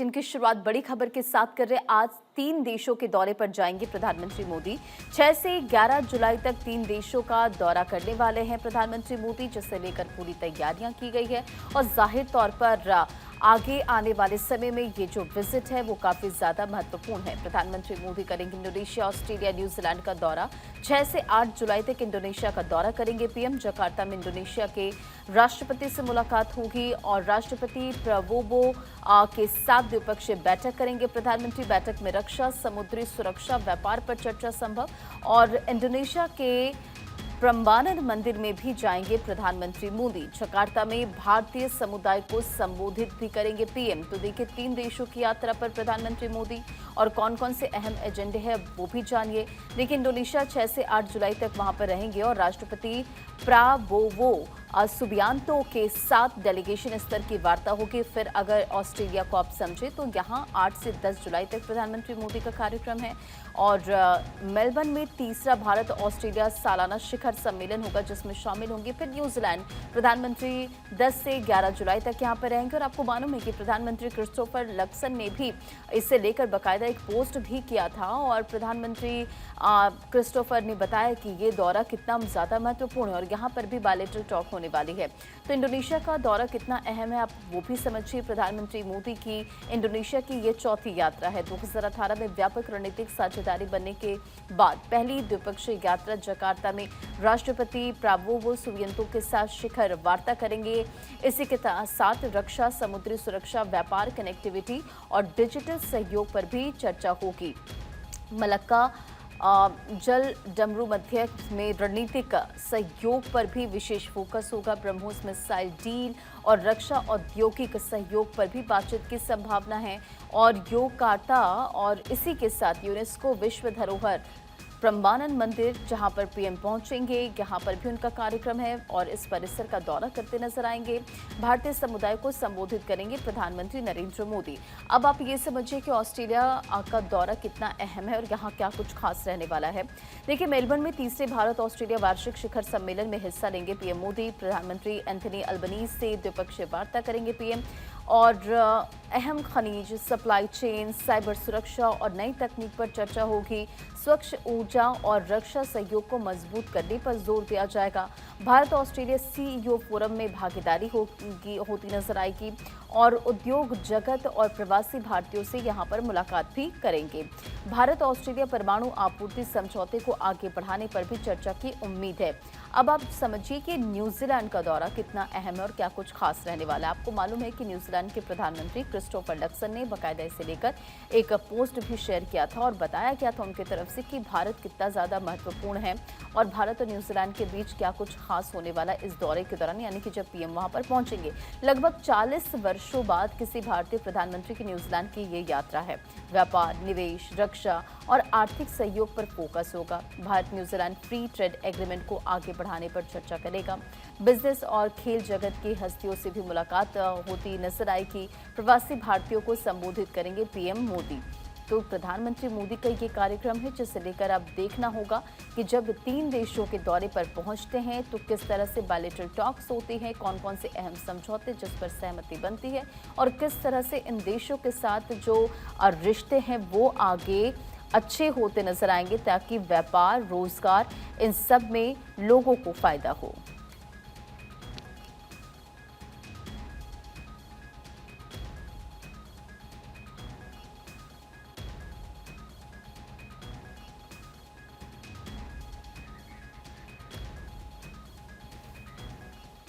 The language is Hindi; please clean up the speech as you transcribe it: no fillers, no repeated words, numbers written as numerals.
बुलेटिन की शुरुआत बड़ी खबर के साथ कर रहे। आज 3 देशों के दौरे पर जाएंगे प्रधानमंत्री मोदी। 6 से 11 जुलाई तक 3 देशों का दौरा करने वाले हैं प्रधानमंत्री मोदी, जिसे लेकर पूरी तैयारियां की गई है और जाहिर तौर पर आगे आने वाले समय में ये जो विजिट है वो काफी ज्यादा महत्वपूर्ण है। प्रधानमंत्री मोदी करेंगे इंडोनेशिया, ऑस्ट्रेलिया, न्यूजीलैंड का दौरा। 6 से 8 जुलाई तक इंडोनेशिया का दौरा करेंगे पीएम। जकार्ता में इंडोनेशिया के राष्ट्रपति से मुलाकात होगी और राष्ट्रपति प्रबोवो के साथ द्विपक्षीय बैठक करेंगे प्रधानमंत्री। बैठक में रक्षा, समुद्री सुरक्षा, व्यापार पर चर्चा संभव। और इंडोनेशिया के प्रम्बानन मंदिर में भी जाएंगे प्रधानमंत्री मोदी। जकार्ता में भारतीय समुदाय को संबोधित भी करेंगे पीएम। तो देखिए 3 देशों की यात्रा पर प्रधानमंत्री मोदी और कौन कौन से अहम एजेंडे हैं वो भी जानिए। देखिए इंडोनेशिया 6 से 8 जुलाई तक वहां पर रहेंगे और राष्ट्रपति प्राबोवो सुबियांतो के साथ डेलीगेशन स्तर की वार्ता होगी। फिर अगर ऑस्ट्रेलिया को आप समझे तो यहाँ 8 से 10 जुलाई तक प्रधानमंत्री मोदी का कार्यक्रम है और मेलबर्न में तीसरा भारत ऑस्ट्रेलिया सालाना शिखर सम्मेलन होगा, जिसमें शामिल होंगे। फिर न्यूजीलैंड प्रधानमंत्री 10 से 11 जुलाई तक यहाँ पर रहेंगे। और आपको मालूम है कि प्रधानमंत्री क्रिस्टोफर लक्सन ने भी इससे लेकर बाकायदा एक पोस्ट भी किया था और प्रधानमंत्री क्रिस्टोफर ने बताया कि ये दौरा कितना ज्यादा महत्वपूर्ण है और यहाँ पर भी बायलैटरल टॉक होने वाली है। तो इंडोनेशिया का दौरा कितना अहम है आप वो भी समझिए। प्रधानमंत्री मोदी की इंडोनेशिया की ये चौथी यात्रा है। 2018 में व्यापक रणनीतिक साझेदारी बनने के बाद पहली द्विपक्षीय यात्रा। जकार्ता में राष्ट्रपति प्राबोवो सुबियांतो के साथ शिखर वार्ता करेंगे। इसी के साथ रक्षा, समुद्री सुरक्षा, व्यापार, कनेक्टिविटी और डिजिटल सहयोग पर भी चर्चा होगी। मलक्का जल डमरू मध्य में रणनीतिक सहयोग पर भी विशेष फोकस होगा। ब्रह्मोस मिसाइल डील और रक्षा औद्योगिक सहयोग पर भी बातचीत की संभावना है। और योकार्ता और इसी के साथ यूनेस्को विश्व धरोहर प्रम्बानन मंदिर जहां पर पीएम पहुंचेंगे, यहां पर भी उनका कार्यक्रम है और इस परिसर का दौरा करते नजर आएंगे। भारतीय समुदाय को संबोधित करेंगे प्रधानमंत्री नरेंद्र मोदी। अब आप ये समझिए कि ऑस्ट्रेलिया का दौरा कितना अहम है और यहाँ क्या कुछ खास रहने वाला है। देखिए मेलबर्न में तीसरे भारत ऑस्ट्रेलिया वार्षिक शिखर सम्मेलन में हिस्सा लेंगे पीएम मोदी। प्रधानमंत्री एंथनी अल्बनीज से द्विपक्षीय वार्ता करेंगे पीएम और अहम खनिज, सप्लाई चेन, साइबर सुरक्षा और नई तकनीक पर चर्चा होगी। स्वच्छ ऊर्जा और रक्षा सहयोग को मजबूत करने पर जोर दिया जाएगा। भारत ऑस्ट्रेलिया सीईओ फोरम में भागीदारी होती नजर आएगी और उद्योग जगत और प्रवासी भारतीयों से यहां पर मुलाकात भी करेंगे। भारत ऑस्ट्रेलिया परमाणु आपूर्ति समझौते को आगे बढ़ाने पर भी चर्चा की उम्मीद है। अब आप समझिए कि न्यूजीलैंड का दौरा कितना अहम है और क्या कुछ खास रहने वाला है। आपको मालूम है कि न्यूजीलैंड के प्रधानमंत्री क्रिस्टोफर लक्सन ने बाकायदा इसे लेकर एक पोस्ट भी शेयर किया था और बताया गया था उनकी तरफ से कि भारत कितना ज्यादा महत्वपूर्ण है और भारत और न्यूजीलैंड के बीच क्या कुछ खास होने वाला इस दौरे के दौरान, यानी कि जब पीएम वहां पर पहुंचेंगे। लगभग 40 वर्षों बाद किसी भारतीय प्रधानमंत्री की न्यूजीलैंड की ये यात्रा है। व्यापार, निवेश, रक्षा और आर्थिक सहयोग पर फोकस होगा। Bharat New Zealand free trade agreement को आगे बढ़ाने पर चर्चा करेगा। बिजनेस और खेल जगत की हस्तियों से भी मुलाकात होती नजर आएगी। प्रवासी भारतीयों को संबोधित करेंगे पीएम मोदी। तो प्रधानमंत्री मोदी का ये कार्यक्रम है जिसे लेकर अब देखना होगा कि जब 3 देशों के दौरे पर पहुंचते हैं तो किस तरह से बायलैटरल टॉक्स होती हैं, कौन कौन से अहम समझौते जिस पर सहमति बनती है और किस तरह से इन देशों के साथ जो रिश्ते हैं वो आगे अच्छे होते नजर आएंगे ताकि व्यापार, रोजगार इन सब में लोगों को फायदा हो।